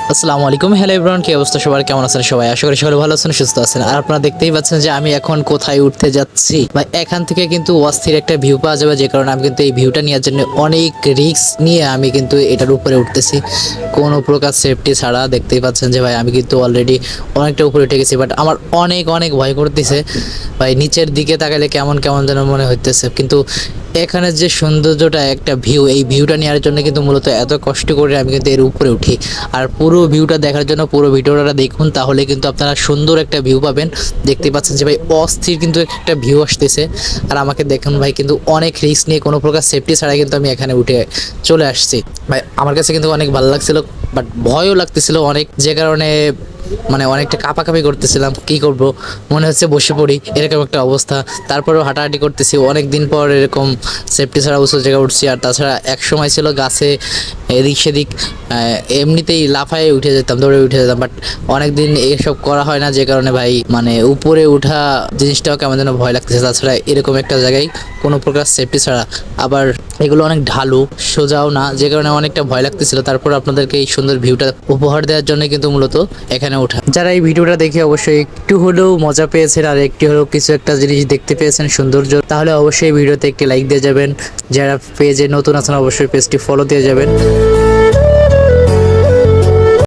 আসসালামু আলাইকুম, hello everyone, কি অবস্থা সবার, কেমন আছেন সবাই? আশা করি সবাই ভালো আছেন, সুস্থ আছেন। আর আপনারা দেখতেই পাচ্ছেন যে আমি এখন কোথায় উঠতে যাচ্ছি। ভাই এখান থেকে কিন্তু অস্থির একটা ভিউ পাওয়া যাবে, যে কারণে আমি কিন্তু এই ভিউটা নেওয়ার জন্য অনেক রিস্ক নিয়ে আমি কিন্তু এটার উপরে উঠতেছি কোনো প্রকার সেফটি ছাড়া। দেখতেই পাচ্ছেন যে ভাই আমি কিন্তু অলরেডি অনেকটা উপরে উঠে গেছি, বাট আমার অনেক অনেক ভয় করতেছে ভাই। নিচের দিকে তাকালে কেমন কেমন যেন মনে হইতেছে, কিন্তু এখানে যে সৌন্দর্যটা, একটা ভিউ, এই ভিউটা নেওয়ার জন্য কিন্তু মূলত এত কষ্ট করে আমি কিন্তু এর উপরে উঠি। আর পুরো ভিউটা দেখার জন্য পুরো ভিডিওটা দেখুন, তাহলে কিন্তু আপনারা সুন্দর একটা ভিউ পাবেন। দেখতে পাচ্ছেন যে ভাই অস্থির কিন্তু একটা ভিউ আসতেছে। আর আমাকে দেখুন ভাই, কিন্তু অনেক রিস্ক নিয়ে কোনো প্রকার সেফটি ছাড়াই কিন্তু আমি এখানে উঠে চলে আসছি। ভাই আমার কাছে কিন্তু অনেক ভালো লাগছিল, বাট ভয়ও লাগতেছিল অনেক, যে কারণে মানে অনেকটা কাঁপাকাঁপি করতেছিলাম। কি করব, মনে হচ্ছে বসে পড়ি, এরকম একটা অবস্থা। তারপরেও হাঁটাহাঁটি করতেছি, অনেক দিন পর এরকম সেফটি ছাড়া উঁচু জায়গায় উঠছি। আর তাছাড়া এক সময় ছিল গাছে এদিক সেদিক এমনিতেই লাফায় উঠে যেতাম, দৌড়ে উঠে যেতাম, বাট অনেক দিন এসব করা হয় না, যে কারণে ভাই মানে উপরে উঠা জিনিসটাও কেমন যেন ভয় লাগতেছে। তাছাড়া এরকম একটা জায়গায় কোনো প্রকার সেফটি ছাড়া, আবার এগুলো অনেক ঢালু, সোজাও না, যে কারণে অনেকটা ভয় লাগতেছিল। তারপর আপনাদেরকে এই সুন্দর ভিউটা উপহার দেওয়ার জন্য কিন্তু মূলত এখানে ওঠা। যারা এই ভিডিওটা দেখে অবশ্যই একটু হলেও মজা পেয়েছেন আর একটু হলেও কিছু একটা জিনিস দেখতে পেয়েছেন সৌন্দর্য, তাহলে অবশ্যই ভিডিওতে একটি লাইক দিয়ে যাবেন। যারা পেজে নতুন আছেন অবশ্যই পেজটি ফলো দিয়ে যাবেন।